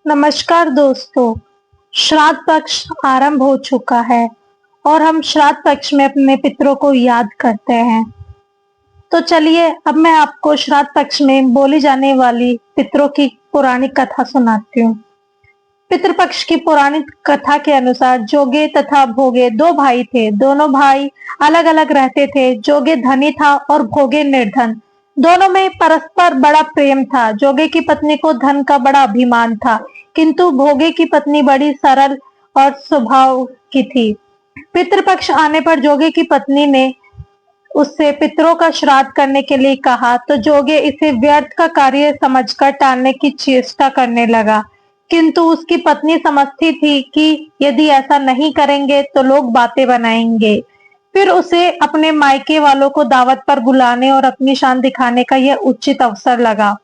नमस्कार दोस्तों। श्राद्ध पक्ष आरंभ हो चुका है और हम श्राद्ध पक्ष में अपने पितरों को याद करते हैं। तो चलिए अब मैं आपको श्राद्ध पक्ष में बोली जाने वाली पितरों की पौराणिक कथा सुनाती हूँ। पितृपक्ष की पौराणिक कथा के अनुसार जोगे तथा भोगे दो भाई थे। दोनों भाई अलग अलग रहते थे। जोगे धनी था और भोगे निर्धन। दोनों में परस्पर बड़ा प्रेम था। जोगे की पत्नी को धन का बड़ा अभिमान था, किंतु भोगे की पत्नी बड़ी सरल और स्वभाव की थी। पितृपक्ष आने पर जोगे की पत्नी ने उससे पितरों का श्राद्ध करने के लिए कहा, तो जोगे इसे व्यर्थ का कार्य समझकर टालने की चेष्टा करने लगा। किंतु उसकी पत्नी समझती थी कि यदि ऐसा नहीं करेंगे तो लोग बातें बनाएंगे। फिर उसे अपने मायके वालों को दावत पर बुलाने और अपनी शान दिखाने का यह उचित अवसर लगा।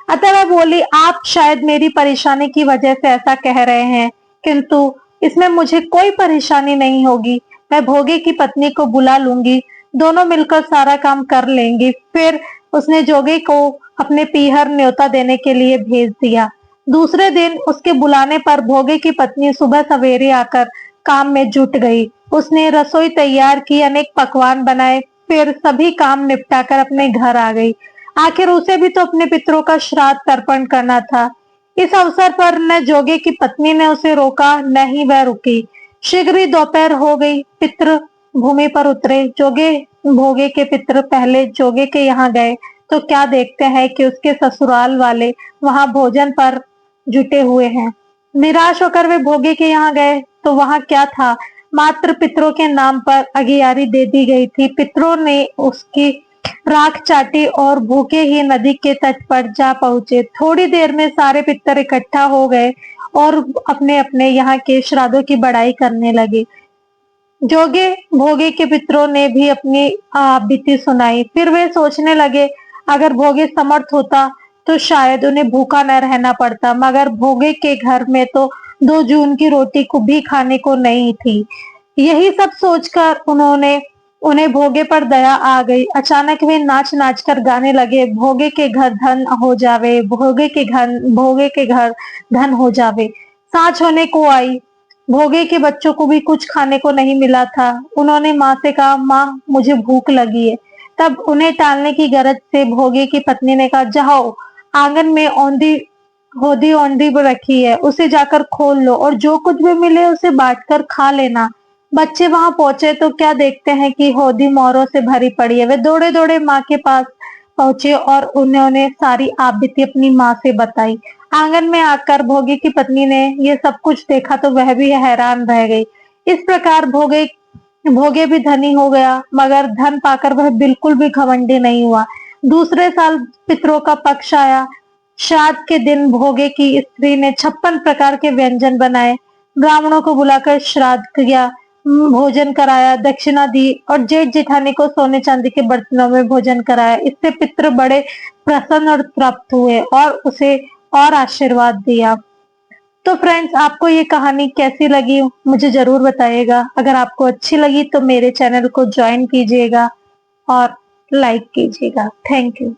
अतः वह बोली, आप शायद मेरी परेशानी की वजह से ऐसा कह रहे हैं, किंतु इसमें मुझे कोई परेशानी नहीं होगी। मैं भोगे की पत्नी को बुला लूंगी, दोनों मिलकर सारा काम कर लेंगी। फिर उसने जोगे को अपने पीहर न्योता देने के लिए भेज दिया। दूसरे दिन उसके बुलाने पर भोगे की पत्नी सुबह सवेरे आकर काम में जुट गई। उसने रसोई तैयार की, अनेक पकवान बनाए, फिर सभी काम निपटाकर अपने घर आ गई। आखिर उसे भी तो अपने पितरों का श्राद्ध तर्पण करना था। इस अवसर पर न जोगे की पत्नी ने उसे रोका, न ही वह रुकी। शीघ्र ही दोपहर हो गई। पितृ भूमि पर उतरे। जोगे भोगे के पितृ पहले जोगे के यहाँ गए तो क्या देखते हैं कि उसके ससुराल वाले वहां भोजन पर जुटे हुए हैं। निराश होकर वे भोगे के यहाँ गए तो वहां क्या था, मात्र पितरों के नाम पर अगियारी दे दी गई थी। पितरों ने उसकी राख चाटी और भूखे ही नदी के तट पर जा पहुंचे। थोड़ी देर में सारे पितर इकट्ठा हो गए और अपने अपने यहाँ के श्राद्धों की बड़ाई करने लगे। जोगे भोगे के पितरों ने भी अपनी बीती सुनाई। फिर वे सोचने लगे, अगर भोगे समर्थ होता तो शायद उन्हें भूखा न रहना पड़ता, मगर भोगे के घर में तो 2 जून की रोटी को भी खाने को नहीं थी। यही सब सोचकर उन्हें भोगे पर दया आ गई। अचानक वे नाच नाच कर गाने लगे, भोगे के घर धन हो जावे, भोगे के घर धन हो जावे। सांझ होने को आई। भोगे के बच्चों को भी कुछ खाने को नहीं मिला था। उन्होंने माँ से कहा, माँ मुझे भूख लगी है। तब उन्हें टालने की गरज से भोगे की पत्नी ने कहा, जाओ आंगन में होदी औंधी रखी है, उसे जाकर खोल लो और जो कुछ भी मिले उसे बांटकर खा लेना। बच्चे वहां पहुंचे तो क्या देखते हैं कि होदी मोहरों से भरी पड़ी है। वे दौड़े दौड़े माँ के पास पहुंचे और उन्होंने सारी आपबीती अपनी माँ से बताई। आंगन में आकर भोगे की पत्नी ने ये सब कुछ देखा तो वह भी हैरान रह गई। इस प्रकार भोगे भी धनी हो गया, मगर धन पाकर वह बिल्कुल भी घमंडी नहीं हुआ। दूसरे साल पितरों का पक्ष आया। श्राद्ध के दिन भोगे की स्त्री ने 56 प्रकार के व्यंजन बनाए, ब्राह्मणों को बुलाकर श्राद्ध किया, भोजन कराया, दक्षिणा दी और जेठ जेठानी को सोने चांदी के बर्तनों में भोजन कराया। इससे पितृ बड़े प्रसन्न और तृप्त हुए और उसे और आशीर्वाद दिया। तो फ्रेंड्स, आपको ये कहानी कैसी लगी मुझे जरूर बताइएगा। अगर आपको अच्छी लगी तो मेरे चैनल को ज्वाइन कीजिएगा और लाइक कीजिएगा। Thank you.